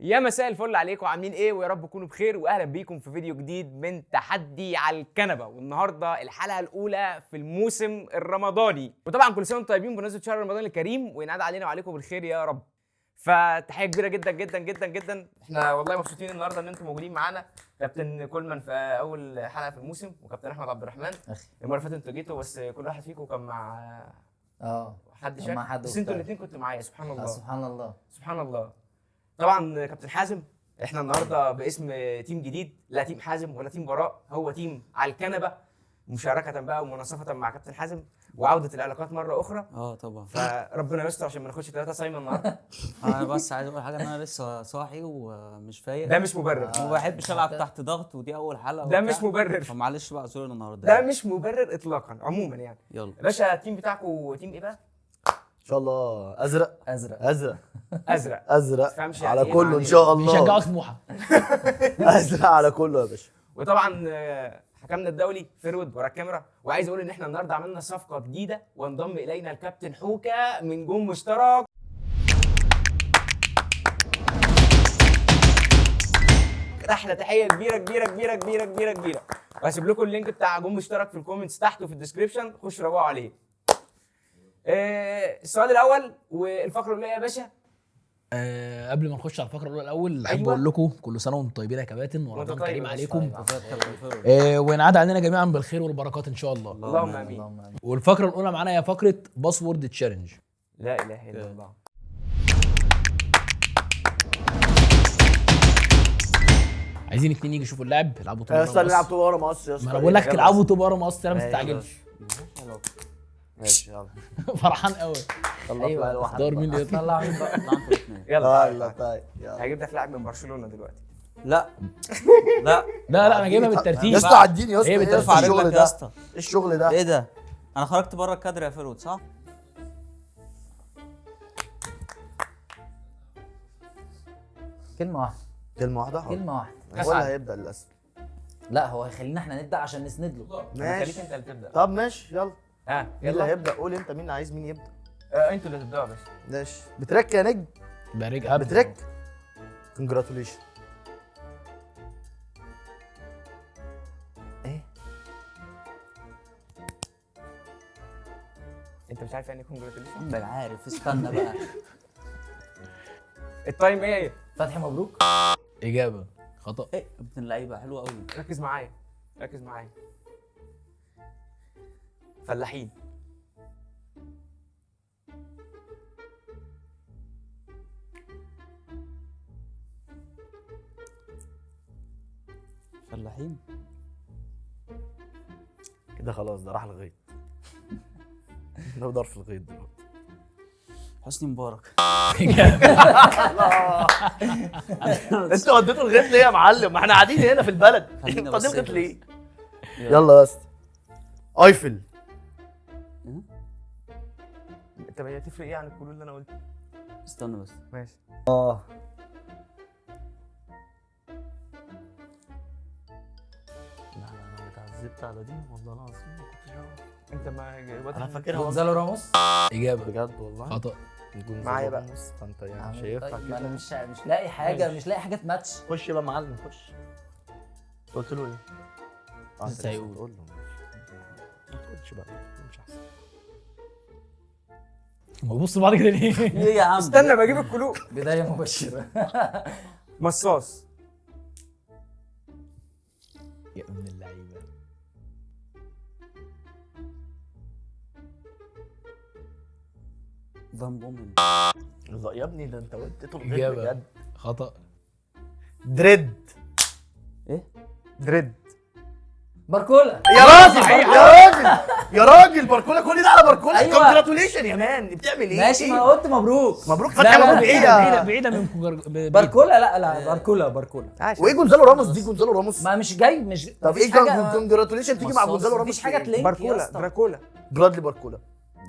يا مساء الفل عليكم، عاملين ايه؟ ويا رب تكونوا بخير، واهلا بيكم في فيديو جديد من تحدي على الكنبه. والنهارده الحلقه الاولى في الموسم الرمضاني، وطبعا كل سنه وانتم طيبين بمناسبه شهر رمضان الكريم، وينعاد علينا وعليكم بالخير يا رب. فتحيه كبيره جدا جدا جدا جدا. احنا والله مبسوطين النهارده ان انتم موجودين معانا. كابتن كولمان في اول حلقه في الموسم، وكابتن احمد عبد الرحمن. المره اللي فاتت انتوا جيتوا، بس كل واحد فيكم كان مع حد شكل، بس انتوا الاثنين كنتوا معايا. سبحان الله سبحان الله سبحان الله. طبعا كابتن حازم، احنا النهارده باسم تيم جديد، لا تيم حازم ولا تيم براء، هو تيم على الكنبه، مشاركه بقى ومناصفه مع كابتن حازم وعوده العلاقات مره اخرى. طبعا. فربنا يستر عشان ما ناخدش 3 صايمه النهارده. انا بس عايز اقول حاجه، ان انا لسه صاحي ومش فايق. ده مش مبرر، ما بحبش العب تحت ضغط، ودي اول حلقه ده مش مبرر، فمعلش بقى اعذروني النهارده. ده مش مبرر اطلاقا. عموما يعني يلا يا باشا، التيم بتاعكم تيم ايه بقى؟ ان شاء الله ازرق ازرق ازرق ازرق ازرق تفهمش يعني على إيه كله معنى ان شاء الله. بيشجعوا سموحه. ازرق على كله يا باشا. وطبعا حكمنا الدولي فرود ورا الكاميرا. وعايز اقول ان احنا النهارده عملنا صفقه جديده، وانضم الينا الكابتن حوكه من جون مشترك. احلى تحيه كبيره كبيره كبيره كبيره كبيره كبيره. وهسيب لكم اللينك بتاع جون مشترك في الكومنتس تحت وفي الديسكربشن، خشوا روقوا عليه. السؤال الاول والفقره الاولى يا باشا. قبل ما نخش على الفقره الاولى الاول، احب أيوة. اقول لكم كل سنه وانتم طيبين يا كباتن، ورمضان طيب كريم يا عليكم. باشا. وينعاد علينا جميعا بالخير والبركات ان شاء الله. اللهم امين. والفقره الاولى معانا هي فقره باسورد تشالنج. لا اله الا الله. عايزين اتنين يجي يشوفوا اللعب، يلعبوا طوبه يا اسطى نلعب طوبه ورا مقص يا اسطى. ما انا بقول لك العبوا طوبه ورا مقص، انا ما تستعجلش. ماشي يلا. فرحان قوي. ايوه اختار مين اللي يطلع. طلع مين بقى؟ طلع انتوا الاثنين. يلا يلا طيب يلا. هجيب لك لاعب من برشلونه دلوقتي. لا لا لا انا جايبها بالترتيب. يا اسطى عديني يا اسطى. ايه ايه بترفع الشغل رجلك ده؟ يا اسطى؟ ايه الشغل ده؟ ايه ده؟ انا خرجت بره الكادر يا فرود، صح؟ كلمة واحدة كلمه واحده. كلمة واحدة. هو اللي هيبدا للاسف. لا هو هيخلينا احنا نبدأ عشان نسند له. خليك ماشي انت اللي تبدا. طب ماشي يلا. ها مين اللي يلا هيبدا؟ قول انت مين عايز مين يبدا. انتوا اللي تبداوا يا باشا. ماشي بترك يا نجم. بارك بترك. كونجراتوليشن. ايه؟ انت مش عارف يعني ايه كونجراتوليشن؟ بقى عارف، استنى بقى. التايم ايه؟ فتحي مبروك. اجابه خطا. ايه ابن اللعيبه حلوه قوي. ركز معايا ركز معايا. فلاحين. فلاحين. كده خلاص ده راح الغيط. ده دار في الغيط دلوقتي. حسني مبارك. انت وديته الغيط ليه يا معلم؟ ما احنا قاعدين هنا في البلد. خلينا انت بس وديته الغيط بس. ليه؟ يلا يا اسطى. ايفل. انت بقى تفرق ايه عن الكلو اللي انا قلته؟ استنى بس. ماشي. لا انا اتعذبت على دي والله العظيم ما كنتش اعرف. انت ما انا فاكرها والله. جونزالو راموس. اجابه بجد والله. خطا. معايا بقى. فانت يعني مش عامل هينفع طيب، ما انا كده. مش لاقي حاجة، مش لاقي حاجة تماتش. خش بقى معلم خش. قلت له ايه؟ لسه هيقول. قول له ما تقولش بقى مش احسن. ما بص بعض كده ليه؟ ايه يا عم؟ استنى بجيب الكلو. بداية مبشرة. مصاص. يا ابن اللعيبه. فان بومن. لا يا ابني ده انت وديته الغيط اجابه بجد. خطا. دريد. ايه؟ دريد. باركولا. يا راجل يا راجل يا راجل باركولا، كل ده على باركولا. أيوة. كونجراتوليشن يا مان. بتعمل ايه؟ ماشي، ما قلت مبروك. مبروك لا فتحي لا مبروك. بعيده بعيده من بعيدة. باركولا. لا باركولا. وايه جونزالو راموس دي؟ جونزالو راموس. ما مش جاي، مش طب مفيش ايه حاجة- كونجراتوليشن تيجي مع جونزالو راموس؟ مفيش حاجة في إيه؟ تلينك يا باركولا اسطى. دراكولا. برادلي باركولا.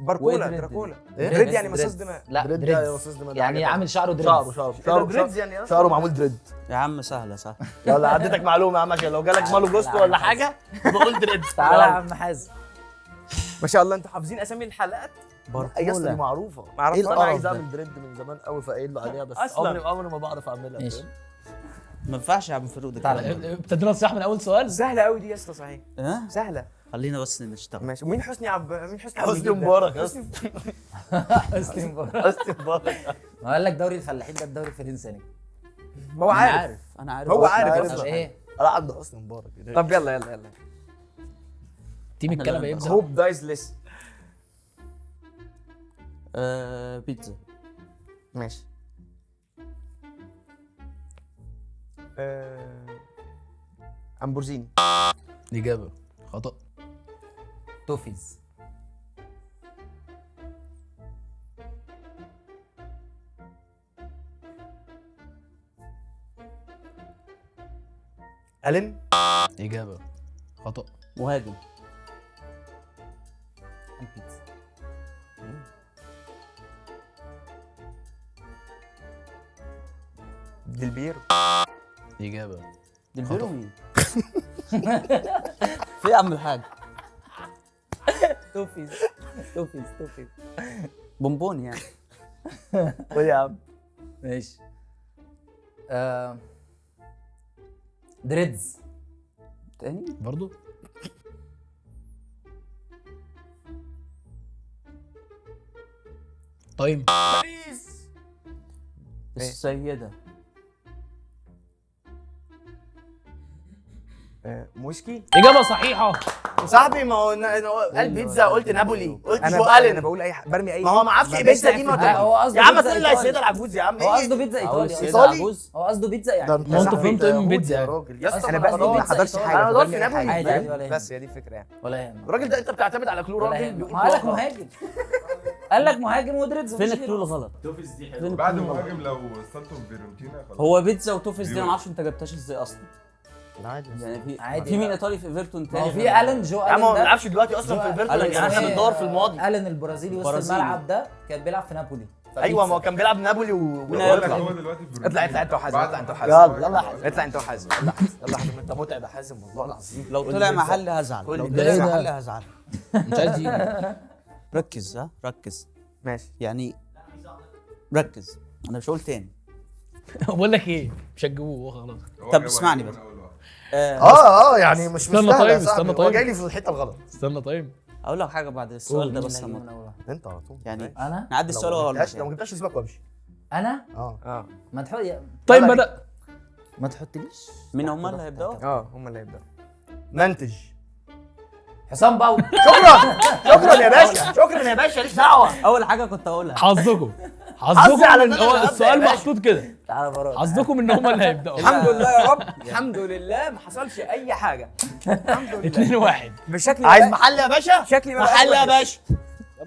باركولا ودريد. دراكولا. إيه؟ دريد يعني دريد. مصاص دماء. لا دريد ده دريد. يا مصاص دماء ده يعني حاجة عامل شعره دريد. شعره دريدز يعني يا اسطى. شعره معمول دريد. يا عم سهله سهله. يلا عديتك معلومه يا عم، عشان لو جالك مالو جوستو ولا حاجه بقول دريد. تعالى يا يلا. عم حازم. ما شاء الله انتوا حافظين اسامي الحلقات. يا اسطى دي معروفه. معرفش. ايه أنا انا عايز عايز اعمل دريد من زمان قوي فقايل له عليها بس أصلاً. عمري ما بعرف اعملها. ماشي. فاهم؟ ما ينفعش يا عم فاروق ده تعالى. كلام. ابتدينا الصح من اول سؤال. سهله قوي دي يا اسطى، صحيح ها سهله. خلينا بس نشتغل. ماشي. ومين حسني مين حسني حسني مبارك يا اسطى. حسني مبارك. حسني مبارك. ما قال لك دوري الفلاحين ده الدوري الفرنسي يعني. هو انا عارف. عارف انا عارف هو عارف عارف. اصلا. طب ايه؟ انا عند حسني مبارك. طب يلا تيم إحنا الكلبه اللي يبدا. هوب دايز ليس. بيتزا. ماشي. امبورزيني. اجابه خطا. توفيز. الين. اجابه خطا. مهاجم. البيتزا. ديلبيرو. اجابه ديلبيرو مين؟ في يا عم الحاج توفيز. توفيز. بونبون يعني. قول يا عم. ماشي. دريدز. تاني برضو. طيب السيدة. موسكي. اجابه صحيحه. صاحبي ما هو قال بيتزا قلت نابولي قلت انا شو انا الين. بقول اي حاجه، برمي اي ما هو ما اعرفش ايه بيتزا دي. ما هو قصده يا عم بيتزا اصل إيطالي. السيده العجوز يا عم. هو قصده بيتزا أقول ايطالي. السيدة إيطالي؟ العجوز. هو قصده بيتزا يعني. ما انتوا فهمتوا ايه من بيتزا يا يعني. راجل يا اسطى انا أصلاً بس برضه ما بيتزا حضرتش إيطالي. حاجه، أنا بدور برمي في أي نابولي. حاجة. عادي ولا بس هي دي الفكره يعني. ولا يهمك. الراجل ده انت بتعتمد على كلو ولا راجل يهمك. بيقول ما قال لك كلو غلط. مهاجم. قال لك مهاجم ودريدز. فين مفيش الكلو غيره. الغلط؟ توفيس دي فين حلوه بعد الكلو مهاجم لو وصلته فيرونتينا خلاص. هو بيتزا وتوفيس دي انا ما اعرفش انت جبتهاش ازاي اصلا. عادي يعني في عادي. في مين ايطالي في ايفرتون ما تاني؟ هو في الين جو يا عم هو ما الين ده. بيلعبش دلوقتي اصلا في ايفرتون ألين يعني احنا يعني بندور في الماضي. الين البرازيلي وسط البرازيلي. الملعب ده كان بيلعب في نابولي. ايوه ما هو كان بيلعب نابولي بقول لك يلا هو دلوقتي في اطلع انت وحازم، بعد اطلع انت ما وحازم. يلا حازم. اطلع انت وحازم. يلا حازم انت متعب يا حازم والله العظيم. لو طلع محل هزعل. قول لو لي ده طلع إيه ده؟ محل هزعل. مش عايز يجي. ركز ها ركز ماشي. يعني ركز. انا مش هقول تاني. بقول لك ايه مش هتجيبوه خلاص. هو طب جاب اسمعني عليك بس. من أول واحد. يعني مش استنى مستاهل طيب، يا صاحبي. استنى هو طيب. جاي لي في الحته الغلط. استنى طيب. اقول لك حاجه بعد السؤال ده مين بس اللي هيجيب لما من أول واحد؟ انت على طول يعني انا نعدي السؤال ولا لو ما جبتهاش اسيبك وامشي. انا اه ما تحط طيب يلا بدأ. ما تحطليش. مين هم اللي هيبداوا؟ هم اللي هيبداوا. منتج. حسام باو. شكرا يا باشا. شكرا يا باشا ليش دعوه. اول حاجه كنت اقولها حظكم حظي على من إن أنا هو اللي هبدأ السؤال يا باشا. محطوط كده. تعالى برا. حظكم ان هم اللي هيبداوا. الحمد لله يا رب، الحمد لله ما حصلش اي حاجه. الحمد لله. 2-1. بشكل عايز محل يا باشا. شكلي ما محل يا بقاش باشا.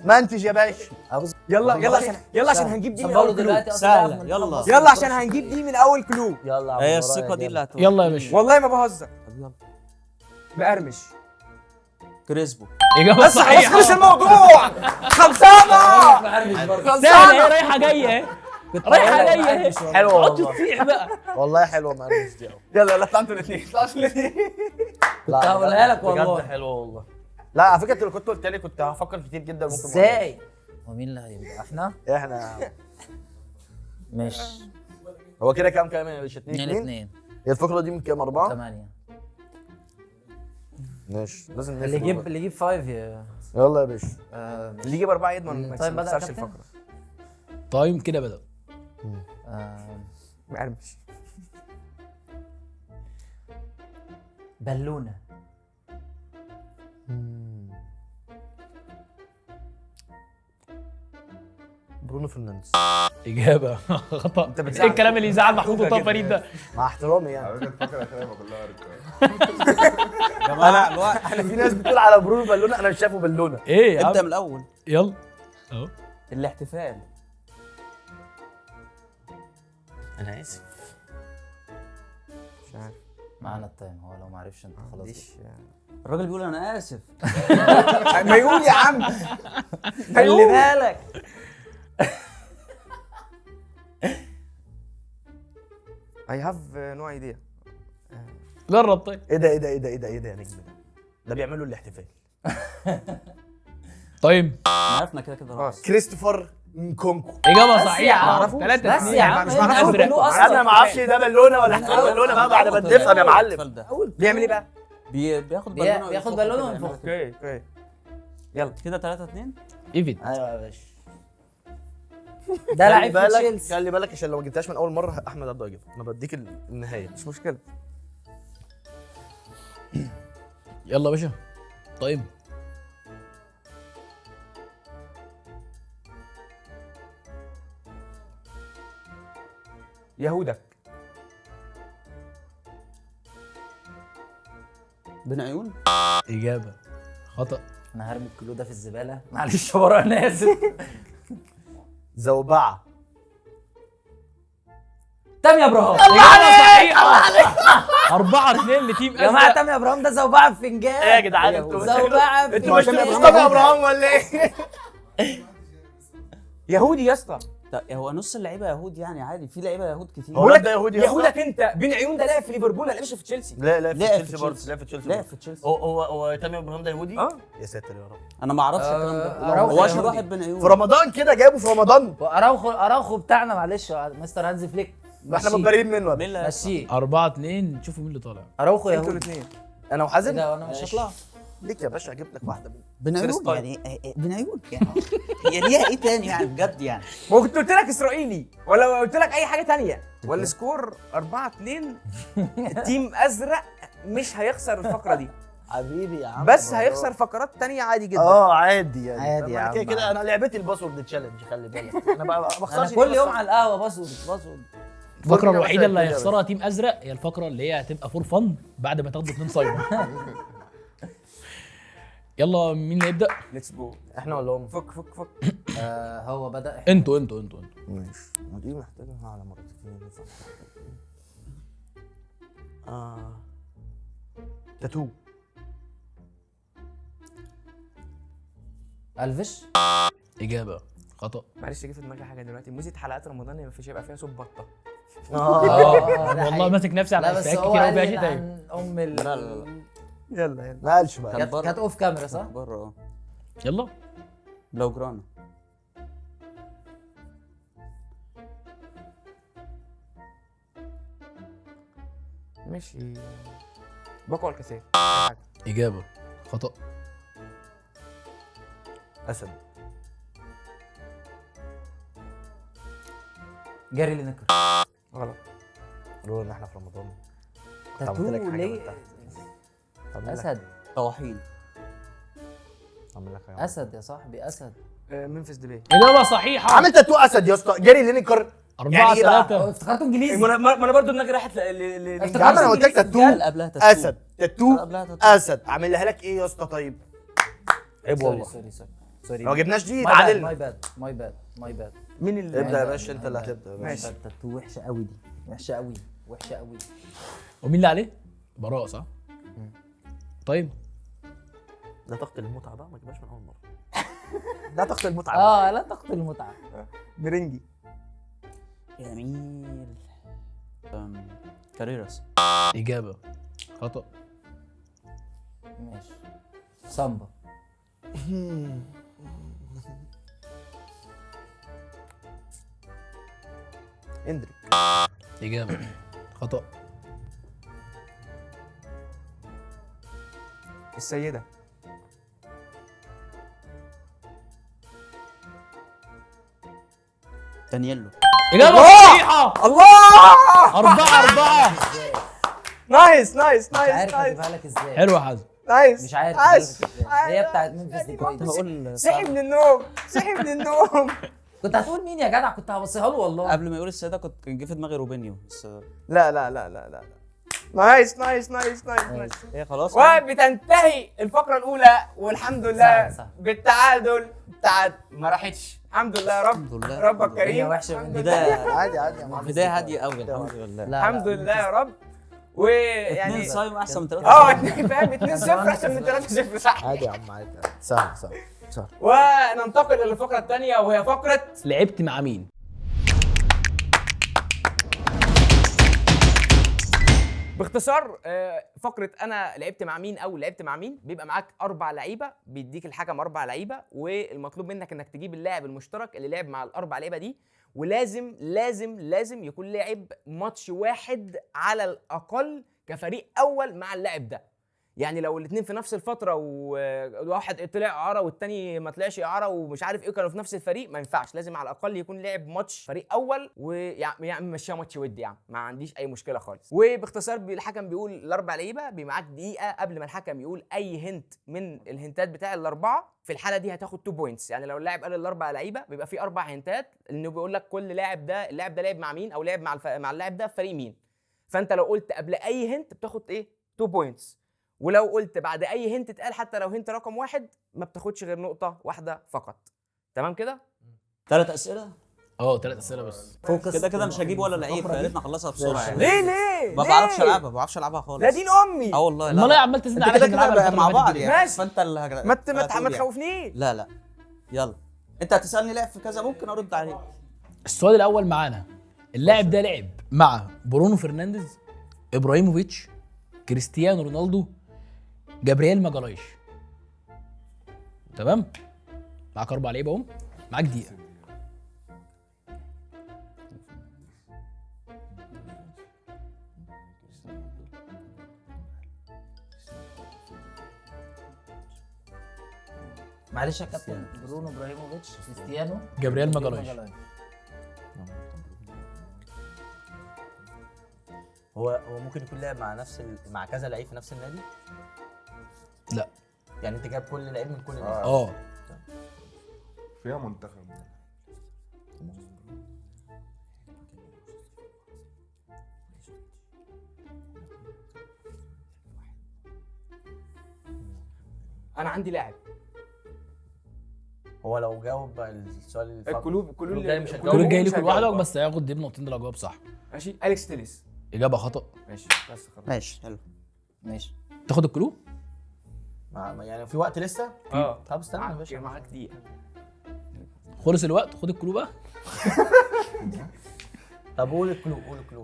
منتج يا باشا. يلا عشان هنجيب دي من سان باولو اول كلو. دلوقتي أصلاً سهلة، بيلعب من يلا. خط يلا عشان هنجيب دي من اول كلو. يلا يا عم هي ورايا الثقه دي يلا. اللي هتقول. يلا يا باشا. والله ما بهزر. طب يلا. مقرمش. كريسبو. اجابه بس خلاص خلص صحيحه. الموضوع. خلصانه. سهله اهي رايحه جايه اهي. رايحه جايه اهي. حلوه اقعد والله. تصيح بقى. والله حلوه مقرمش دي قوي. يلا اطلعوا انتوا الاثنين، اطلعوا انتوا الاثنين. كنت هقولها لك والله. بجد حلوه والله. لا على فكره انت لو كنت قلت لي كنت هفكر كتير جدا. ممكن ازاي؟ ومين اللي هيبقى احنا؟ احنا ماشي. هو كده كام يا باشا؟ 2 2 هي الفقره دي من كام 4؟ 8. ماشي لازم اللي نفرق يجيب بقى. اللي يجيب 5 يا يلا يا باشا. اللي يجيب 4 يضمن ما طيب بدأ يخسرش كابتن؟ الفقره. طيب كده بدأ. مقرمش. بالونه. برونو فرنانديز. اجابه خطا. انت ايه بتزعل. الكلام اللي يزعل محمود وطه فريد ده؟ مع احترامي يعني. على فكره الفقره الاخيره يبقى كلها رجاله. جماعه الوقت. انا في ناس بتقول على برونو بالونه انا مش شايفه بالونه. ايه يا ابدا عم من الاول. يلا اهو. الاحتفال. انا اسف. مش عارف. معانا التايم. هو لو ما عرفش انت خلاص. ماليش. الراجل بيقول انا اسف. ما يقول يا عم. خلي بالك. I have no idea. جرب طيب. ايه ده يا نجم ده؟ ده بيعملوا الاحتفال. طيب عرفنا كده كده خلاص. كريستوفر نكونكو. اجابه بس يا صحيحه عم. 3 بس 2 يا عم مش معرفش ازرق كله أصلاً. انا ما اعرفش ده بالونه ولا حاجه بالونه بقى بعد ما تفهم يا معلم. بيعمل ايه بقى؟ بياخد بالونه بياخد وينفخه بالونه كده وينفخه. يعمل اوكي يلا كده 3-2. ايفيد. ايوه يا باشا ده لعيب في بالك تشيلسي. خلي بالك عشان لو ما جبتهاش من اول مره احمد عبده هيجيبها. انا بديك النهايه. مش مشكله. يلا يا باشا. طيب يهودك. بين عيون. اجابه خطا. انا هرمي الكيلو ده في الزباله معلش يا ورا انا اسف. زوبعه. تامي ابراهام اجابه صحيحه 4-2 لتيم يا جماعه، ازرق. تامي ابراهام ده زوبعه بفنجان. ايه يا جدعان انتوا زوبعه انتوا مش بفنجان. مصطفى ابراهام ولا ايه؟ يهودي يا اسطى. هو نص اللعيبه يهود يعني عادي، في لعيبه يهود كتير. هو ده يهودي يا اسطى؟ يهودك انت بين عيون ده لعب في ليفربول ما لعبش في تشيلسي. لا لا في لعب في تشيلسي برضه. تشيلسي. لا في تشيلسي لا برضه. في تشيلسي. هو تامي ابراهام ده يهودي؟ اه يا ساتر يا رب. انا ما اعرفش الكلام ده. أراوخو هو اشهر يهودي. واحد بين عيون. في رمضان كده جابه في رمضان. اراوخو بتاعنا معلش يا مستر هانز فليك. احنا مشيه. متبرئين منه. مين اللي مشيه 4-2 شوفوا مين اللي طالع. اراوخو انتوا يهودي. الاثنين. انا وحازم كده وانا مش ماشي. هطلع. ليك يا باشا هجيب لك واحده منهم. بين عيون ستايل. يعني بين عيون يعني هي ليها ايه تاني يعني بجد يعني. ما كنت قلت لك اسرائيلي ولا قلت لك اي حاجه تانية. والسكور 4-2. تيم ازرق مش هيخسر الفقره دي حبيبي يا عم بس هيخسر فقرات تانية عادي جدا. عادي يعني. عادي يا أنا عم، كده كده عادي. انا لعبتي الباسورد تشالنج خلي بالك. انا بقى ما انا بخسرش كل دي يوم بس. على القهوه باسورد. الفقره يا الوحيده باشا اللي يا هيخسرها تيم ازرق هي الفقره اللي هي هتبقى فور فن بعد ما تاخدوا 2 صايمه. يلا مين اللي يبدا؟ ليتس جو. احنا ولا هم؟ فك فك فك. هو بدا. انتوا ماشي. دي محتاجها على مرتين. تاتو. الفيش. اجابه خطا. معلش جه في دماغي حاجه دلوقتي. موسيقى حلقات رمضان ما فيش هيبقى فيها صوت بطه. والله ماسك نفسي على لا بس افيهات هو كتير قوي قال فيها شتايم. عن ام ال لا لا لا يلا ما قالش بقى. كان بره. كانت اوف كاميرا صح؟ بره يلا بلو جرانا. ماشي. بقوى الكثير. اجابه خطا. اسد. جاري لينكر. غلط. قولوا ان احنا في رمضان. تاتو عملت لك حاجة ليه؟ من تحت. عمل لك- اسد طواحين. عمل لك حاجة. اسد يا صاحبي اسد. منفس دبي. اجابه صحيحه. عمل تاتو اسد يا اسطى. جاري لينكر. 4-3. افتكرته انجليزي. ما انا برضه دماغي راحت افتكرت يا عم انا قلت لك قال تاتو. قبلها تاتو. اسد. تاتو. قبلها تاتو. اسد. عاملها لك ايه يا اسطى طيب؟ عيب والله. سوري لو ما جبناش دي ماي تعادلنا. باد مين اللي ابدا يا باشا انت اللي هتبدا يا باشا. ماشي. تاتو وحشه قوي دي، وحشه قوي وحشه قوي. ومين اللي عليه؟ براء صح؟ طيب لا تقتل المتعه بقى ما تجيبهاش من اول مره. لا تقتل المتعه بقى. لا تقتل المتعه. مرنجي. جميل. كاريراس. اجابه خطا. ماشي. سامبا. اندريك. اجابه خطا. السيده. دانييلو. اجابه صحيحه. الله. 4-4. نايس مش نايس نايس عارف نايس اجيبها لك ازاي. حلو يا حازم. نايس. مش عارف نايس. أجيبها لك إزاي. هي بتاعت منفس دي كويس. هقول صحي من النوم. صحي من النوم. كنت هتقول مين يا جدع؟ كنت هبصيها له والله. قبل ما يقول السيدة كنت جه في دماغي روبينيو بس لا لا لا لا لا. نايس نايس نايس نايس نايس. هي خلاص. وبتنتهي الفقرة الأولى والحمد لله صح. بالتعادل. ما راحتش. الحمد لله يا رب. الحمد لله. ربك هي كريم. وحشه الحمد من لله. بداية عادي عادي يا معلم. بداية هادية قوي الحمد لله. لا، الحمد لله يا رب. ويعني 2 صايم احسن من 3. فاهم 2-0 احسن من 3-0 صح. عادي يا عم عادي. سهل سهل سهل. وننتقل الى الفقرة الثانية وهي فقرة لعبت مع مين؟ باختصار فقره انا لعبت مع مين او لعبت مع مين، بيبقى معاك 4 لعيبه، بيديك الحكم 4 لعيبه، والمطلوب منك انك تجيب اللاعب المشترك اللي لعب مع ال4 لعيبه دي، ولازم لازم لازم يكون لعب ماتش واحد على الاقل كفريق اول مع اللاعب ده. يعني لو الاثنين في نفس الفتره وواحد طلع اعاره والتاني ما طلعش اعاره ومش عارف ايه كانوا في نفس الفريق، ما ينفعش، لازم على الاقل يكون لعب ماتش فريق اول، ويعني مشيها ماتش ودي يعني ما عنديش اي مشكله خالص. وباختصار الحكم بيقول ال4 لعيبه، معاك دقيقه قبل ما الحكم يقول اي هنت من الهنتات بتاع ال4. في الحاله دي هتاخد 2 بوينتس. يعني لو اللاعب قال ال4 لعيبه بيبقى في 4 هنتات، انه بيقول لك كل لاعب ده اللاعب ده لعب مع مين او لعب مع اللاعب ده في فريق مين. فانت لو قلت قبل اي هنت بتاخد ايه 2 بوينتس، ولو قلت بعد اي هنت اتقال حتى لو هنت رقم 1 ما بتاخدش غير نقطه واحده فقط. تمام كده؟ 3 اسئله 3 اسئله بس. فوكس كده مش هجيب ولا لعيب، فيا ريت نخلصها بسرعه يعني. ليه ما بعرفش العبها، خالص. لا دين امي. والله امال ايه عمال تزن انت على كده كده مع بعض يعني، ماشي. فانت اللي ما تخوفنيش. لا يلا انت هتسالني لعب في كذا ممكن ارد عليك. السؤال الاول معانا، اللاعب ده لعب مع برونو فرنانديز، ابراهيموفيتش، كريستيانو رونالدو، جابرييل ماجالايش. تمام؟ معاك 4 لعيبه اهم، معاك دقيقه. معلش يا كابتن، برونو ابراهيموفيتش، كريستيانو، جابرييل ماجالايش. هو ممكن يكون لعب مع مع كذا لعيب في نفس النادي؟ لا. يعني انت جايب كل لعيب من كل نادي؟ فيها منتخب. انا عندي لاعب. هو لو جاوب السؤال اللي كلو جاي مش هتجاوب. كل جاي ليك لوحدك، بس هياخد دي بنقطتين لو جاوب صح. ماشي. اليكس تيليس. اجابه خطا. ماشي بس خلاص. ماشي حلو. ماشي. تاخد الكلو؟ يعني في وقت لسه؟ طب استنى يا باشا، معاك دقيقه. خلص الوقت، خد الكلو بقى. طب قول الكلو.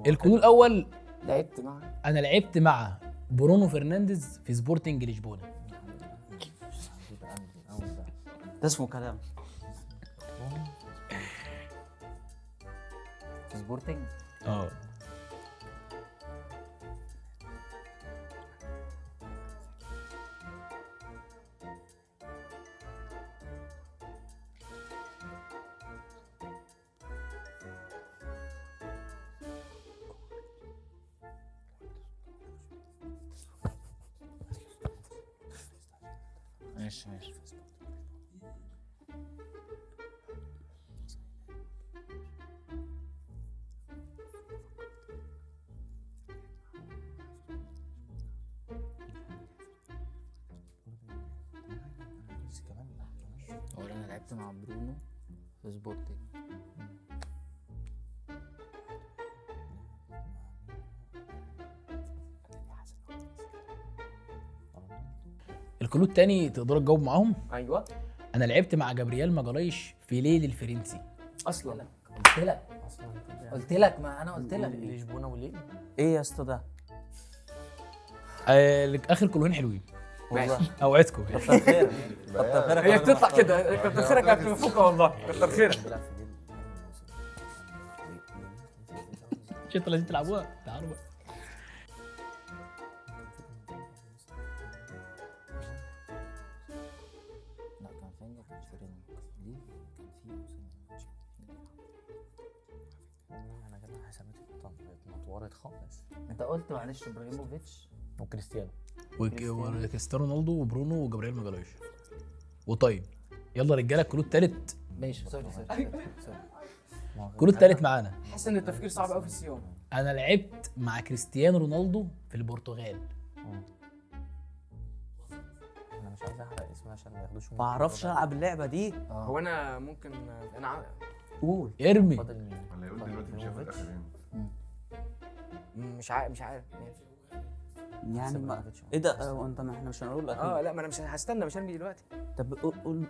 الكلو الاول، لعبت معاه. انا لعبت مع برونو فرنانديز في سبورتنج لشبونه. ده اسمه كلام. في سبورتنج. ماشي. هو انا لعبت مع برونو في سبورتنج. الكلو الثاني تقدروا تجاوب معاهم. ايوه. انا لعبت مع جابرييل ماجالايش في ليل الفرنسي. اصلا قلت لك ما انا قلت لك لشبونه وليه؟ ايه يا اسطى ده؟ اخر كلوين حلوين. ماشي. اوعدكم. كتر خيرك. كتر خيرك. هي بتطلع كده. كتر خيرك يا كابتن فوكا والله. كتر خيرك. مش انتوا لازم تلعبوها؟ تعالوا بقى. لا كان فين كان فيرين ليه كان في انا كده حساباتي اتنطورت خالص. انت قلت معلش ابراهيموفيتش وكريستيانو وكريستيانو رونالدو وبرونو وجابرييل ماجالايش. وطيب يلا رجاله، الكلو الثالث. ماشي. سوري. الكلو الثالث معانا. حاسس ان التفكير صعب قوي في الصيام. انا لعبت مع كريستيانو رونالدو في البرتغال. انا مش عايز احرق اسمه عشان ما ياخدوش. ما بعرفش العب اللعبه دي. هو انا ممكن قول. ارمي. فاضل مين؟ ولا يقول دلوقتي مش هياخد اخر هند. مش عارف يعني ما ايه ده؟ هو انت ما احنا مش هنقول اكيد. لا ما انا مش هستنى، مش هرمي دلوقتي. طب قول.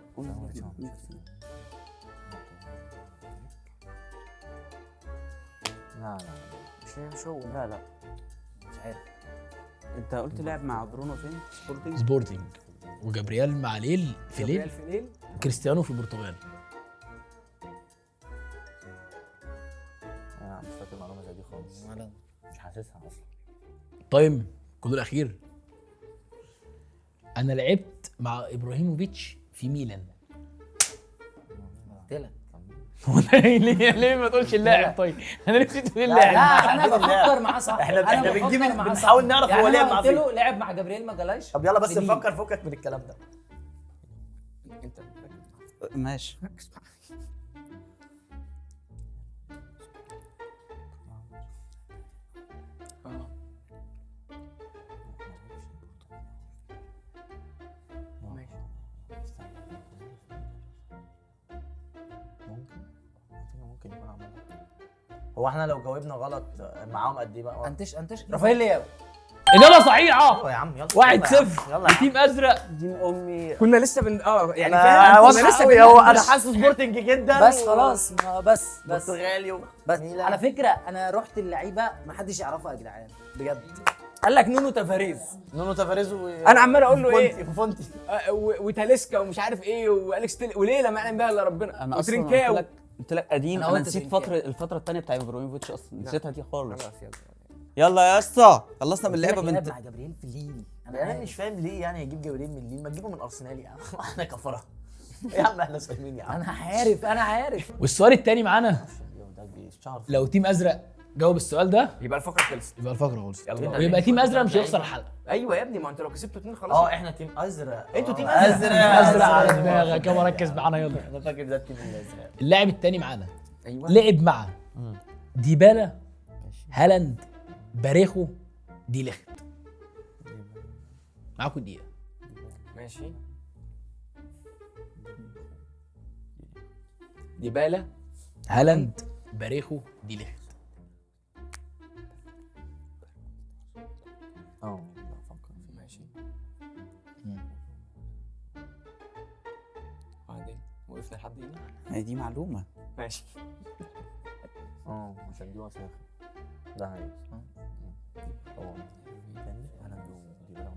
لا مش هو. لا مش عارف. انت قلت لعب مع برونو فين؟ سبورتنج. سبورتنج. وجابرييل مع ليل في ليل. جابرييل في ليل. وكريستيانو في البرتغال. مش فاكر المعلومه زي دي خالص، مش حاسسها اصلا. تايم كل الاخير. انا لعبت مع ابراهيموفيتش في ميلان. قلت لك. ليه ما تقولش اللاعب؟ طيب انا نسيت تقول لا اللاعب. انا بفكر معاه صح. احنا أنا بنجيب بفكر معاه صح. بنحاول نعرف يعني هو أنا لعب مع قلت فين. له لعب مع جابرييل ماجالايش. طب يلا بس في ليل. نفكر فكك من الكلام ده. انت ماشي. ممكن يكون عمل. هو احنا لو جاوبنا غلط معاهم قد ايه بقى؟ انتش رافائيل لياو. اجابه صحيحه. ايوه يا عم يلا. 1-0 يلا يا عم. لتيم ازرق. دين امي. كنا لسه يعني انا فاهم واثق كنا لسه قوي، هو انا بندردش. حاسه سبورتنج جدا. بس خلاص بس برتغالي بس على فكره انا رحت اللعيبه ما حدش يعرفها يا جدعان بجد. قال لك نونو تافاريز. نونو تافاريز انا عمال اقول له ايه وفونتي وتاليسكا ومش عارف ايه واليكس وليله ما يعلم بها الا ربنا انا اصلا وترينكاو. قلت لك قديم. أنا انا قلت نسيت ترينكاو. الفتره الثانيه بتاع ابراهيموفيتش اصلا، نسيتها دي خالص. خلاص يلا. يلا يا اسطى خلصنا من اللعبه لعب بنت. مع جابرييل في ليل. انا مش فاهم ليه يعني يجيب جابرييل من ليل، ما تجيبه من ارسنال يا عم. احنا كفره يا عم، احنا فاهمين يا عم. انا عارف. والسؤال الثاني معانا، ده بيشعر لو تيم ازرق جاوب السؤال ده يبقى الفقره خلصت. يبقى الفقره خلصت. يلا. ويبقى تيم ازرق مش هيخسر الحلقه. ايوه يا ابني، ما انت لو كسبتوا 2 خلاص. احنا تيم ازرق. انتوا تيم ازرق على دماغك يابا، ركز معانا يلا. انا فاكر ده التيم الازرق. اللاعب الثاني معانا ايوه لعب مع ديبالا، هالاند، باريخو، دي ليخت. معاكم دقيقه. ماشي. ديبالا، هالاند، باريخو، دي ليخت. بفكر فيه. ماشي. بعدين وقفنا لحد هنا. هي دي معلومه. ماشي. عشان دي وساخه. ده هي طبعا. تاني هالاند وديبالا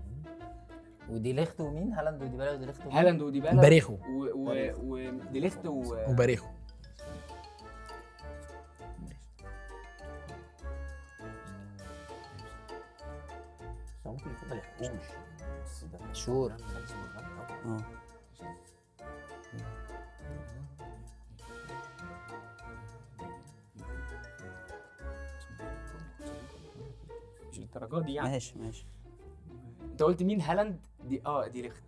ودي ليخت ومين؟ هالاند وديبالا ودي ليخت ومين؟ هالاند وديبالا باريخو وديليخت وباريخو. ممكن يكون ما لحقوش بس ده شور. اه مش الدرجات دي يعني. ماشي. انت قلت مين؟ هالاند ديليخت.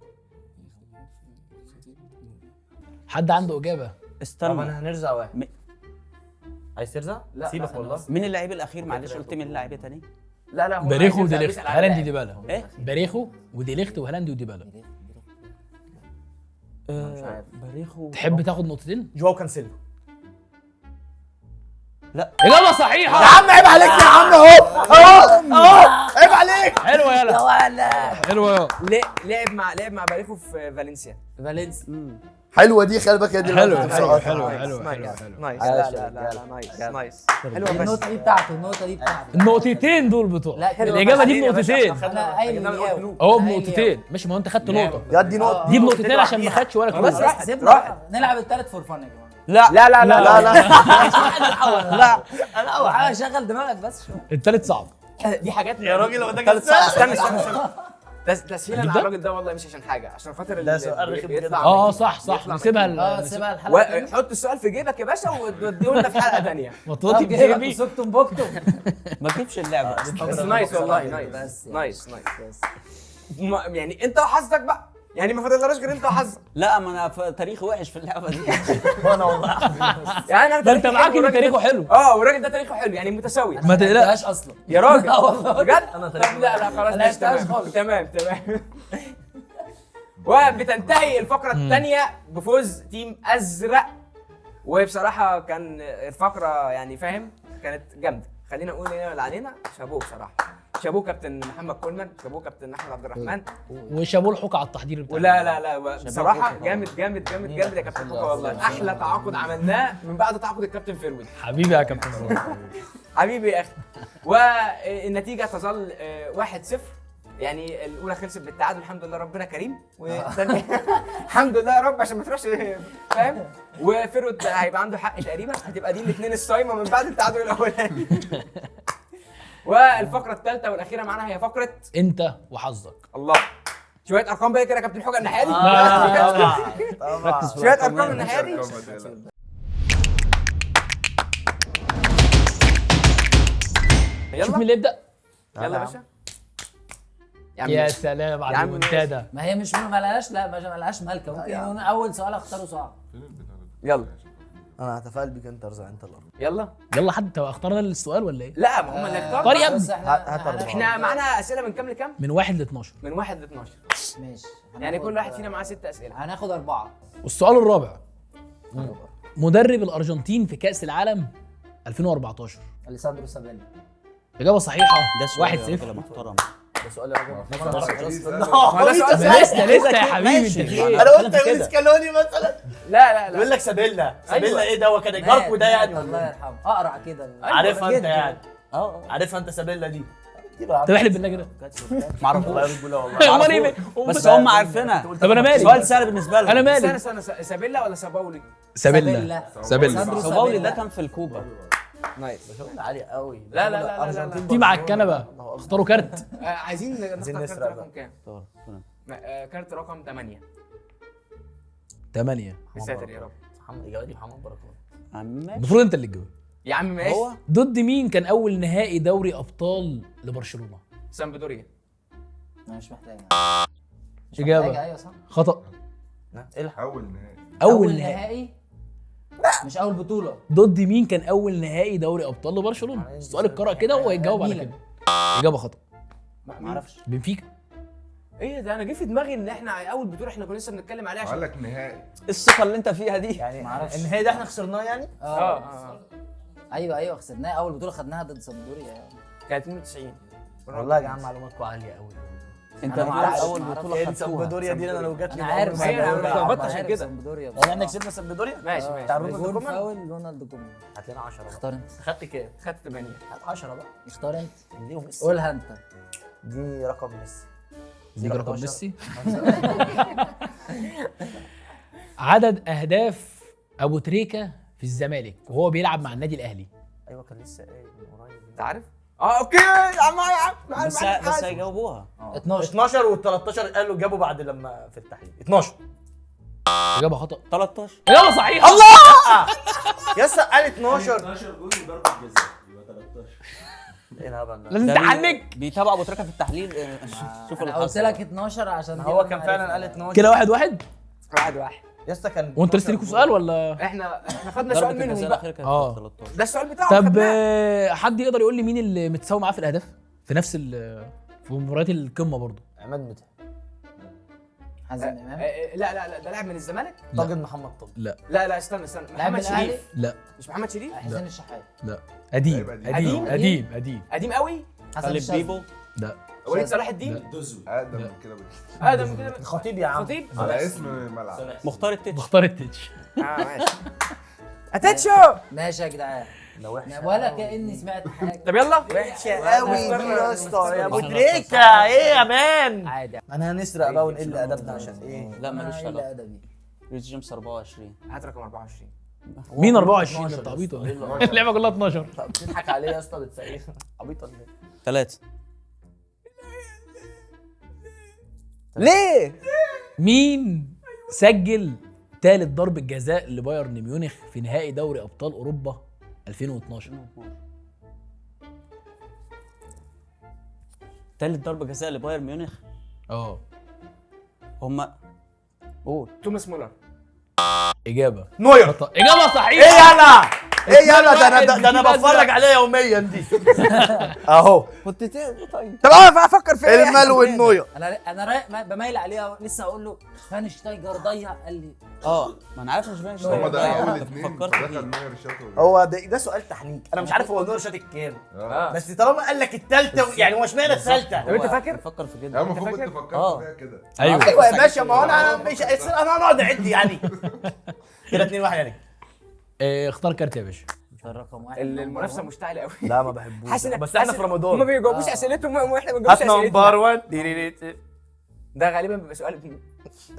حد عنده اجابه؟ طب استنى. انا هنرزع واحد. عايز ترزع؟ لا، سيبك لا، والله. مين اللاعب الاخير؟ معلش قلت مين اللاعب تاني؟ لا هو باريخو عايز ودي يسأل ليخت. على هالاند اللاعب. ديبالا. ايه؟ باريخو ودي ليخت وهالاند وديبالا. مش عارف. باريخو. تحب تاخد نقطتين؟ جواو كانسيلو. اجابه صحيحه. يا عم عيب عليك يا عم، اهو عيب عليك. حلوه يا يلا، ولا حلوه يلا. لعب مع باريخو في فالنسيا. فالنسيا. حلوه دي، خلي بالك دي حلو اللي حلو أنا حلو نايس، حلو نايس، حلو حلو. نايس. عاش لا يا لا رجالة. لا نايس يلا. نايس. حلوه بس النقطة دي بتاعته. النقطتين دول بتوع لا، حلوة الاجابه بس. دي بنقطتين. انا قايل لياو. اهو أنا قايل بنقطتين. ماشي، ما هو انت خدت نقطه. يا دي نقطه. دي بنقطتين عشان ما خدش ولا خلاص كلو. راح سيبنا نلعب الثالث فور فن يا جماعة. لا لا لا لا لا انا شغل دماغك بس شوية. التالت صعب. دي حاجات يا راجل هو ده استنى كان استنى تسهيلا أجيب على ده؟ الراجل ده والله مش عشان حاجه، عشان خاطر ده سؤال رخم جدا. صح نسيبها سيبها الحلقة. حط السؤال في جيبك يا باشا وتوديه لنا في حلقه ثانيه. مطوطي بجيبي. وسكتم بوكتم. ما تجيبش اللعبه. بس نايس والله، بس نايس يعني انت وحظك بقى، يعني ما فاضلناش غير انت وحظك. لا ما انا تاريخي وحش في اللعبه دي. وانا والله يعني انا ده انت معاك ان تاريخه حلو. والراجل ده تاريخه حلو يعني متساوي. ما تقلقش اصلا. يا راجل والله. بجد؟ أنا طب تاريخي لا خلاص ما ماشي، لعبتهاش تمام خالص. تمام وبتنتهي الفقره الثانيه بفوز تيم ازرق. وبصراحه كان الفقره يعني فاهم كانت جامده. خلينا نقول هنا اللي علينا شابوه بصراحه. شابوه كابتن محمد كولمان، شابوه كابتن احمد عبد الرحمن، وشابوه الحكا على التحضير بتاعه. لا بصراحه جامد يا كابتن حكا والله. احلى تعاقد عملناه من بعد تعاقد الكابتن فيرويد. حبيبي يا كابتن. حبيبي يا اخي. والنتيجه تظل 1-0. يعني الاولى خلصت بالتعادل، الحمد لله ربنا كريم. والثانيه الحمد لله يا رب عشان ما تروحش، فاهم. وفيرود هيبقى عنده حق تقريبا، هتبقى دي الاثنين الصايمه من بعد التعادل الاولاني. والفقره الثالثه والاخيره معانا هي فقره انت وحظك. الله. شويه ارقام بقى كده يا كابتن حوجه الناحيه دي. ركز في شويه الأرقام. ارقام الناحيه دي. شوف مين يلا اللي يبدا. يلا يا باشا. يا سلام يا على عم المنتدى. ما هي مش ما لهاش، لا ما لهاش مالكه. ممكن يكون اول سؤال اختاره صعب. يلا انا هتفائل بيك انت ارزع انت الارض. يلا. يلا حد اختارنا السؤال ولا ايه؟ لا ما هم اللي اختاروا. طارق يا ابني. بس هات أربعة. احنا معانا اسئله من كام لكام؟ من 1 ل 12. من 1 ل 12. ماشي. يعني كل واحد فينا معاه 6 اسئله. هناخد 4. والسؤال الرابع، مدرب الارجنتين في كاس العالم 2014. اليساندرو سابيلا. اجابه صحيحه. ده سؤال 1-0. محترم. ده سؤال يا راجل. ما ده سؤال سهل. لسه يا حبيبي انت في ايه؟ انا قلت يقول سكالوني مثلا. لا يقول لك سابيلا. سابيلا أيوة. ايه ده؟ هو كان جاركو ده يعني الله ولا إيه؟ يرحمه. اقرع كده. عارفها انت جدا. يعني. اه عارفها انت سابيلا دي. طب احلف بالله كده. معرفوش. والله يا رجوله والله. امال ايه؟ بس هم عارفينها. طب انا مالي؟ سؤال سهل بالنسبه لهم. انا مالي؟ استنى سابيلا ولا ساباولي؟ سابيلا. سابيلا. صباولي ده كان في الكوبا. نايس. شغل عالي قوي. لا لا لا لا لا. تيم على الكنبه. اختاروا كارت. عايزين نختار كارت نسرق رقم كام؟ كارت رقم 8. 8. يا ساتر يا رب. محمد اجابه دي محمد بركات. المفروض انت اللي تجاوب. يا عم ماشي. هو ضد مين كان اول نهائي دوري ابطال لبرشلونه؟ سامبدوريا. انا مش محتاج. اجابه ايوه صح. خطا. الحق. اول نهائي. اول نهائي. مش اول بطوله. ضد مين كان اول نهائي دوري ابطال لبرشلونه؟ السؤال اتقرا كده وهو يجاوب على كده. اجابه خطا. ما اعرفش. بنفيكا. ايه ده؟ انا جه في دماغي ان احنا اول بطوله احنا كنا لسه بنتكلم عليها قال عشان لك نهائي. الثقه اللي انت فيها دي. يعني معرفش. النهائي ده احنا خسرناه يعني؟ ايوه خسرناها. اول بطوله خدناها ضد سامدوريا. كانت 92. والله يا جماعه معلوماتكم عاليه قوي. انت أنا بتقول معرفش. اول بطوله ايه خدتوها. سامبدوريا دي انا لو جات لي انا عارف أيوة، أنا سامدوريا. اتلخبطت أنا عشان عارف كده. سامدوريا. يعني احنا كسبنا سامبدوريا؟ ماشي ماشي. بتاع رونالدو جول كومان؟ فاول رونالدو كومان. هات لنا 10 بقى. اختار انت. خدت كام؟ خدت 8. هات 10 بقى. اختار انت. اديهم ميسي. قولها انت. دي رقم ميسي. دي رقم 13. ميسي. عدد اهداف ابو تريكه في الزمالك وهو بيلعب مع النادي الاهلي. ايوه كان لسه قايل من قريب. انت عارف؟ اوكي يا عم بس هيجاوبوها. 12. 12 وال 13 قالوا جابوا بعد لما في التحليل 12. اجابه خطا. 13. اجابه صحيحه. يا اسطى قال 12. 12 جول وضربة جزاء يبقى 13. ايه الهبل ده؟ لازم ده تحنك. بيتابع ابو تريكه في التحليل. شوف اللي انا قلت حصل. لك 12 عشان هو كان فعلا قال 12. كده 1-1. 1-1. يا اسطى كان وانت لسه ليكوا سؤال ولا؟ احنا خدنا سؤال ضربه منهم الجزاء بقى. الاخيره كانت آه. 13. ده السؤال بتاعه. طب خدناه. حد يقدر يقول لي مين اللي متساوي معاه في الاهداف في نفس في مباريات القمه برضه؟ عماد متعب. حازم امام. لا ده لاعب من الزمالك؟ لا. طاجن محمد طاجن. لا لا استنى لاعب من محمد الاهلي. شريف. لا مش محمد شريف؟ حسين الشحات. لا قديم قديم. قديم قديم قديم. قديم قوي. حسن خالد الشاذلي. بيبو. لا وليد صلاح الدين. دزوي اقدم من كده بكتير. ادم كده. خطيب يا عم. خطيب. على اسم ملعب. مختار التتش. بختار التتش. ماشي. اتاتشو. ماشي يا جدعان. ده وحش. ولا كاني سمعت حاجه. طب يلا. وحشه قوي دي يا اسطى يا ابو تريكه. ايه يا مان؟ عادي. انا هنسرق بقى ونقل ادبنا عشان ايه؟ لا ماليش الا علاقه. ادبي. ريس جيمس 24. هات رقم 24. مين 24 12 انت عبيط ولا يا ايه؟ اسطى. اللعبه كلها 12. بتضحك عليه يا اسطى بتسقيه عبيط ولا ايه؟ 3. ليه؟ مين سجل ثالث ضربة جزاء لبايرن ميونخ في نهائي دوري ابطال اوروبا 2012؟ تالت ضربه جزاء لبايرن ميونخ. اه هم قول. توماس مولر. اجابه نوير. خطأ. اجابه ايه صحيحه. يلا؟ ايه يلا؟ واحد ده انا بيجيب بتفرج أزرق. عليها يوميا دي. اهو. كنت طيب. طب انا افكر في ايه؟ المال والنوير. انا رايق بميل عليها لسه اقول له شفاينشتايجر ضيع قال لي ما انا عارف مش باين هم ده شويه. اول اثنين فكرت فدخل فيه. نوير شاطر. هو ده سؤال تحنيك. انا مش عارف هو نوير شاط الكام. بس طالما قال لك الثالثه يعني هو اشمعنى الثالثه؟ طب انت فاكر؟ فكر في يا كده. المفروض كنت فكرت فيها كده. ايوه ايوه يا باشا ما هو انا مش انا هقعد اعد يعني. كده 2-1 يعني. اختار كارت يا باشا. الرقم واحد المنافسه مشتعله قوي. لا ما بحبوش حاسس بس احنا في هم ما رمضان. بيجاوبوش اسئلتهم واحنا ما بنجاوبش هات اسئلتنا. نمبر 1. ده غالبا بيبقى سؤال.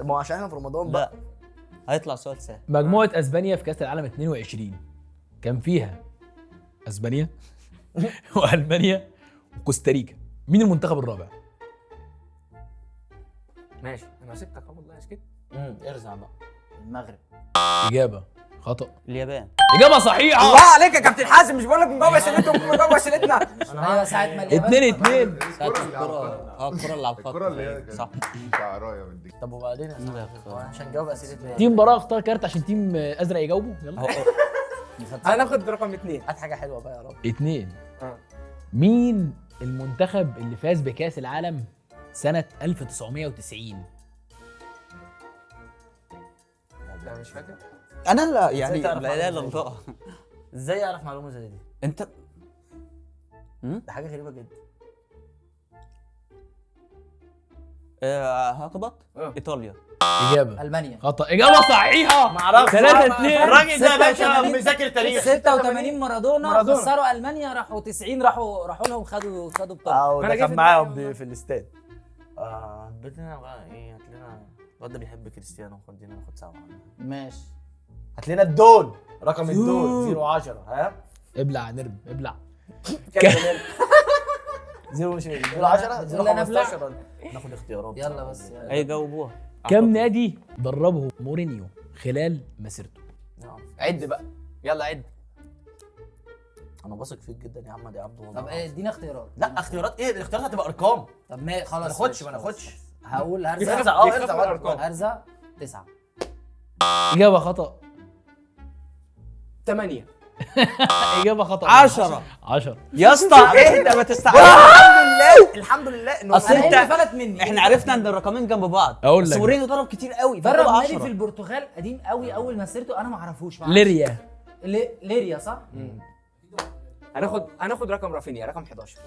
ما هو عشان احنا في رمضان بقى. لا هيطلع سؤال سهل. مجموعه اسبانيا في كاس العالم 22 كان فيها اسبانيا والمانيا وكوستاريكا. مين المنتخب الرابع؟ ماشي انا سبتك اهو والله اسكت. ارزع بقى. المغرب. اجابه خطا. اليابان. اجابه صحيحه. الله عليك يا كابتن حازم، مش بقول لك بنجاوب اسئلتهم بنجاوب اسئلتنا. ايوه ساعه ما اليابان 2-2. ساعة الكرة اللي على الخط. الكرة اللي هي صح. بتاع رايه بالدي. طب وبعدين عشان نجاوب اسئلتنا. تيم براء اختار كارت عشان تيم ازرق يجاوبوا. يلا هناخد رقم 2. هات حاجه حلوه بقى يا رب. 2. اه مين المنتخب اللي فاز بكاس العالم سنه 1990؟ لا مش فاكر. انا لا يعني ازاي تعرف لا اله على الا الله. ازاي يعرف معلومه زي دي؟ انت ده حاجه غريبه جدا. هخبط. ايطاليا. اجابه المانيا. خطا. اجابه صحيحه. معرفش. 3-2. الراجل ده يا باشا مذاكر تاريخ. 86 مارادونا خسروا المانيا، راحوا 90 راحوا لهم خدوا بطوله. اه أنا ده جه كان في معاهم دماغي في الاستاد. بدنا بقى ايه؟ هات لنا الواد ده بيحب كريستيانو، خدينا ناخد سوا. ماشي. هات لنا الدول، رقم الدول 010. ها؟ ابلع نرم ابلع. 0 مش 010 بتقول لي أنا أبلع؟ 015. ناخد اختيارات. يلا بس يلا. هيجاوبوها. كم نادي دربه مورينيو خلال مسيرته؟ عد بقى يلا عد. انا واثق فيك جدا يا عم يا عبد والله. طب ادينا اختيارات. لا اختيارات ايه؟ الاختيارات هتبقى ارقام. طب ما خلاص ما ناخدش ماشي، ما ناخدش. هقول ارزع هرزع. بيخاف من ارزع الأرقام. هرزع 9. اجابه خطا. 8. اجابه خطا. 10. 10. يا اسطى اهدى ما تستعجلش. الحمد لله انه اصل انا انت اللي فلت مني. احنا عرفنا ان الرقمين جنب بعض. أقول بس لك. مورينيو ضرب كتير قوي درب فطلع نادي 10. في البرتغال قديم قوي اول ما سيرته انا ما اعرفوش. ليريا. ليريا صح؟ هناخد رقم رافينيا رقم 11.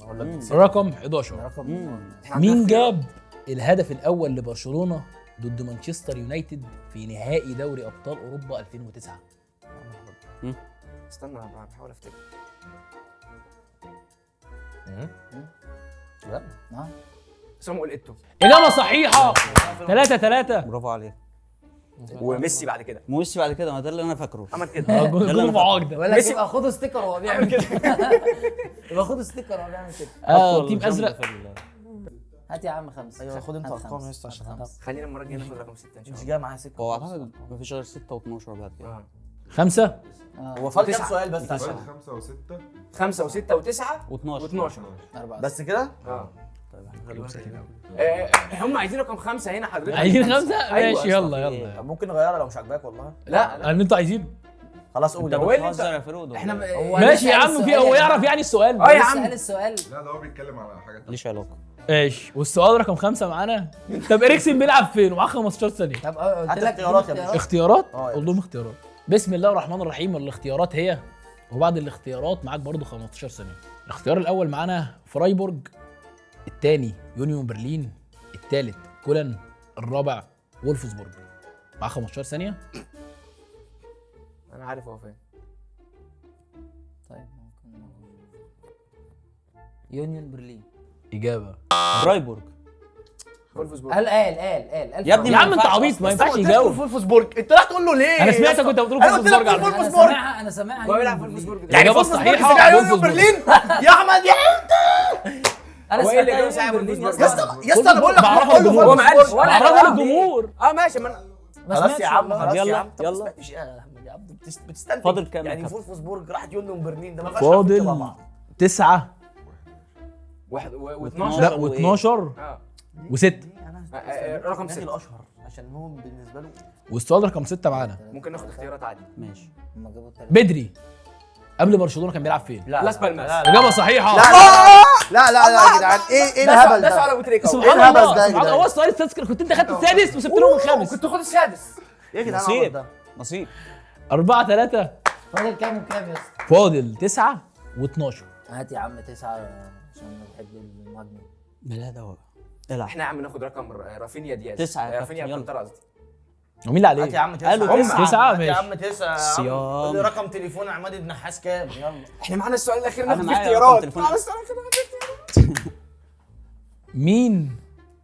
اقول لك رقم 11. رقم مين جاب الهدف الاول لبرشلونه ضد مانشستر يونايتد في نهائي دوري ابطال اوروبا 2009؟ استنى انا بحاول افتكر. لا صامويل ايتو اجابه صحيحه. 3-3. برافو عليك. وميسي بعد كده ميسي بعد كده، ما ده اللي انا فاكره. عمل كده. جول معاق ده. ولا يبقى خدوا ستيكر وهو بيعمل كده. يبقى خدوا ستيكر وهو بيعمل كده. تيم ازرق. هات يا عم 5. ايوه خد انت هات ارقام خمسة. يا اسطى عشان هات انا خمسة. خلينا المره الجايه ناخد رقم 6 ان شاء مش الله. جاي معايا سكه. هو اعتقد ما فيش غير 6 و12 بعد كده. 5. هو فاضل كام سؤال بس عشان 5 و6 5 و6 و9 و12. و12. بس كده؟ اه طيب هم عايزين رقم 5 هنا حضرتك. عايزين 5. أيوة، ماشي يلا يلا. ممكن نغيرها لو مش عاجباك والله. لا اللي انتوا عايزينه. خلاص قول طب يا هو إيه باشا. اللي بتهزر يا فرود. احنا ماشي يا عم، في هو يعرف يعني السؤال. اه يا عم. السؤال لا ده هو بيتكلم على حاجه تانية. ماليش علاقه. ماشي. والسؤال رقم 5 معانا. طب اريكسن بيلعب فين ومعاه 15 ثانيه؟ طب قلت هات لك اختيارات يا باشا. اختيارات. اه يا قول لهم اختيارات. بسم الله الرحمن الرحيم. والاختيارات هي، وبعد الاختيارات معاك برضو 15 ثانيه. الاختيار الاول معانا فرايبورج، الثاني يونيون برلين، الثالث كولن، الرابع وولفسبورج. معاه 15 ثانيه. انا عارف هو فين. طيب ممكن يونيون برلين. اجابه فرايبورج. وولفسبورج. قال يا ابني يا عم انت ينفعش عبيط ما أصلاً. ينفعش يجاوب. فولفسبورج انت راح تقول له ليه؟ انا سمعتك كنت بتقول أنا قلت لك فولفسبورج على قول فكرة. فولفسبورج. انا سامعها هو بيلعب في يونيون وولفسبورج. برلين. الإجابة فولفسبورج الصحيحة بتشجع يونيون وولفسبورج. برلين يا احمد يا انا هو إيه اللي جاي سمعتها ساعة يونيون برلين وولفسبورج؟ يا اسطى. يا اسطى انا بقول لك بعرفها قول له الجمهور. هو ما قالش. ولا بعرفها أنا الجمهور. اه ماشي ما انا ما خلاص سمعتش يا عم والله. خلاص يا يلا، عم طب ما يلا. سمعتش يا احمد يا عبد بتستنتج فاضل كام يا يعني كابتن؟ فولفسبورج راحت يونيون برلين ده ما فيهاش حرف كده مع فاضل بعض. 9 واحد و12 لا و12 اه و6. رقم النادي 6. الاشهر عشان هو بالنسبه له والسؤال رقم 6 معانا. ممكن ناخد اختيارات عادي. ماشي. هم جابوا التلاتة. بدري قبل برشلونه كان بيلعب فين؟ لاس بالماس. اجابه صحيحه. لا يا جدعان ايه الهبل ده سؤال ده؟ ابو تريكه. سبحان الهبل الله ده يا سبحان الله. جدعان؟ هو السؤال التذكر كنت انت خدت السادس وسبت لهم الخامس. كنت خد السادس. ايه يا جدعان نصيب. العبط ده؟ نصيب. 4-3. فاضل كام وكام يا اسطى؟ فاضل 9 و12. هات يا عم 9 عشان بحب المهاجمين. بلا دواء. العب. احنا يا عم ناخد رقم رافينيا دياز. 9 يا رافينيا كابتن، يلا. الكانتارا قصدي. ومين اللي هات يا عليه؟ عم 9 قالوا 9 هات يا ماشي. عم 9 صيام. قول لي رقم تليفون عماد النحاس كام؟ يلا احنا معانا السؤال الاخير أنا ناخد فيه معايا اختيارات. رقم تليفون. معانا السؤال الأخير ناخد فيه اختيارات. مين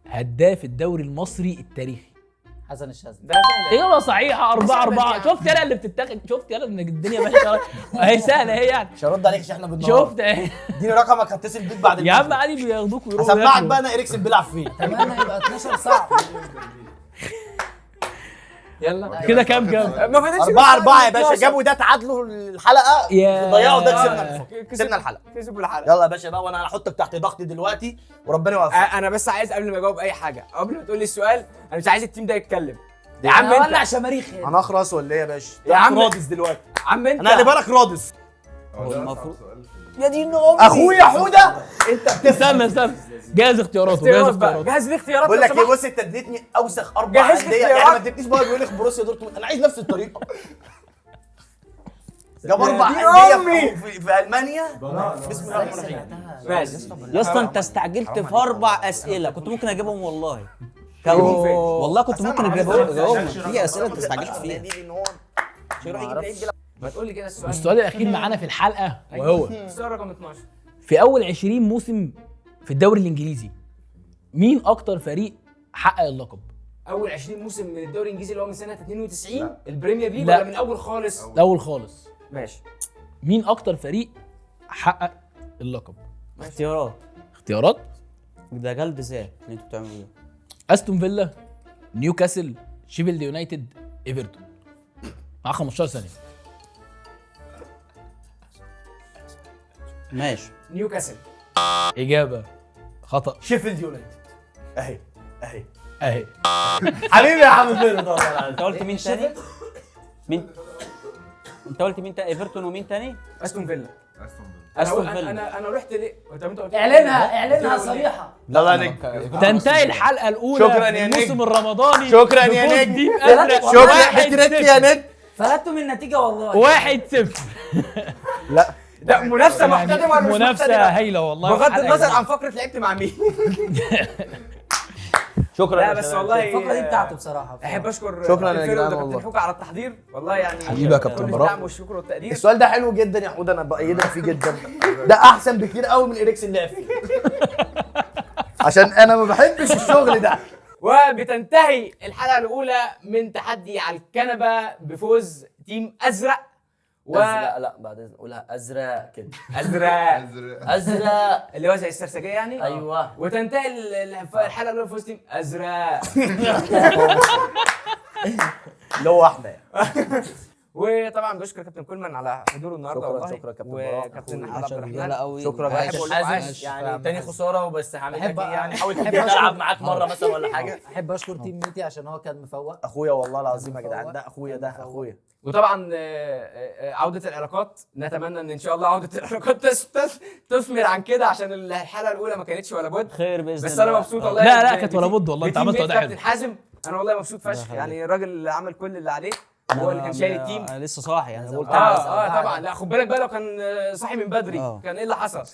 هداف الدوري المصري التاريخي؟ حسن الشاذلي. ده سهل. اجابه صحيحه 4-4. يعني. شفت يلا اللي بتتاخد، شفت يلا ان الدنيا ماشيه اهي سهله اهي يعني. مش هرد عليك عشان احنا بالنهار شفت اهي اديني رقمك هتصل بيك بعد يا عم المغرب. عادي بياخدوك ويروحوا هسمعك ياكلوا. بقى انا اريكسن بيلعب فين. اتمنى يبقى 12 صعب. يلا كده كام؟ ما فاتتش 4-4 يا باشا 12. جابوا ده تعادلوا الحلقه يا- ضيعوا ده كسبنا الحلقه. كسبوا الحلقه. يلا يا باشا بقى وانا هحطك تحت ضغط دلوقتي وربنا يوفقك. انا بس عايز قبل ما اجاوب اي حاجه، قبل ما تقول لي السؤال، انا مش عايز التيم ده يتكلم. يا عم انا انت، ولع شماريخ هنا. هنخرس ولا ايه يا باشا؟ يا عم. رادس دلوقتي عم انت، انا اللي بالك رادس هو ده المفروض- أصعب سؤال في يا دين امي. اخويا حوده انت استنى جاهز اختياراته، جاهز اختيارات بقى، اختياراته. جهز لي اختيارات. بقول لو لك ايه سمحت. بص انت اديتني اوسخ 4 جهز لي انديه يعني اختيارات. ما اديتنيش بقى بيقول لك بروسيا دورتموند انا عايز نفس الطريقه. جاب 4 دين انديه أمي. في المانيا. بسم الله الرحمن الرحيم. ماشي. يا اسطى انت استعجلت في 4 اسئله كنت ممكن اجيبهم والله. جايبهم فين؟ والله كنت ممكن اجاوبهم. في اسئله انت استعجلت استعجلت فيها. دي ان هو مش هيروح يجيب لعيب بيلعب. ما تقول لي كده السؤال. السؤال الاخير معانا في الحلقه وهو السؤال رقم 12. في اول 20 موسم في الدوري الانجليزي مين اكتر فريق حقق اللقب؟ اول 20 موسم من الدوري الانجليزي اللي هو من سنه 92 البريمير ليج، لا. ولا من اول خالص؟ الاول خالص. ماشي. مين اكتر فريق حقق اللقب؟ اختيارات اختيارات: ده جلد ذات اللي انتوا بتعملوه ده. استون فيلا، نيوكاسل، شيفيلد يونايتد، ايفرتون. مع 15 ثانيه. ماشي. نيوكاسل. اجابه خطا. شيفيلد يونايتد اهي اهي اهي حبيبي يا عم فيرد والله انت قلت مين تاني؟ مين؟ انت قلت مين تاني؟ ايفرتون ومين تاني؟ استون فيلا. أستون فيلا. أستون انا فيلا. انا رحت ليه؟ طب انت قلت لي اعلنها صريحه. لا لا نجم تنتهي الحلقه الاولى شكراً من يا الموسم نجم. الرمضاني. شكراً يا بفوز نجم. ديب أزرق. شكرا بترد يا ند. فلتوا من النتيجه والله. 1-0. لا ده منافسه محترمه ولا مش منافسه محترمة؟ هايله والله. بغض وحلقة النظر جميلة. عن فقره لعبت مع مين. شكرا لا يا بس شباب. والله الفقره دي بتاعته بصراحه. احب اشكر شكراً يا كابتن جدعان فيرو وكابتن والله. حوكا على التحضير، والله يعني حبيبي يا كابتن كل براء. الدعم والشكر والتقدير. السؤال ده حلو جدا يا حود انا بايدك فيه جدا. ده احسن بكتير قوي من اريكسن لعب فيه. عشان انا ما بحبش الشغل ده. وبتنتهي الحلقه الاولى من تحدي على الكنبه بفوز تيم ازرق ازرق. لا بعدين قولها ازرق كده. ازرق أزرق. ازرق. اللي هو زي السرسجيه يعني. ايوه. وتنتهي الحلقه الاولى بفوز تيم ازرق. اللي هو واحده يعني. وطبعا بشكر كابتن كولمان على حضوره النهارده شكراً، والله. شكراً كابتن براء. وكابتن احمد عبد عشان الرحمن. رجاله قوي. شكرا بحب يا أقول لكم حازم. عاش. يعني تاني خساره وبس هعمل لك أحب ايه يعني حاول أحب تجيب أشكر- العب معاك مره مثلا ولا حاجه. احب اشكر تيم ميتي عشان هو كان مفوق. اخويا والله العظيم يا جدعان ده اخويا ده اخويا. وطبعا عودة العلاقات، نتمنى ان شاء الله عودة العلاقات تثمر عن كده، عشان الحلقة الأولى ما كانتش ولا بد. خير باذن بس أنا الله. مبسوط والله. لا كانت ولا بد والله. انت بتيم عملت ميت وضع كابتن حلو. حازم، انا والله مبسوط فشخ يعني. الراجل اللي عمل كل اللي عليه، هو اللي كان شايل التيم. انا لسه صاحي يعني قلت طبعا. لا خد بالك بقى، لو كان صاحي من بدري كان ايه اللي حصل؟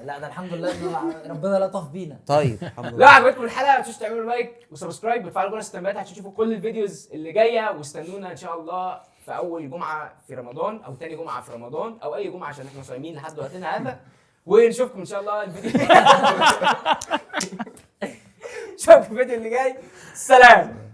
لا ده الحمد لله ان ربنا لطف بينا. طيب الحمد لا لله. عجبتكم الحلقه، ما تنسوش تعملوا لايك وسبسكرايب وتفعلوا جرس التنبيهات عشان تشوفوا كل الفيديوز اللي جايه. واستنونا ان شاء الله في اول جمعه في رمضان او تاني جمعه في رمضان او اي جمعه، عشان احنا صايمين لحد وقتنا هذا. ونشوفكم ان شاء الله الفيديو نشوفكم الفيديو اللي جاي. سلام.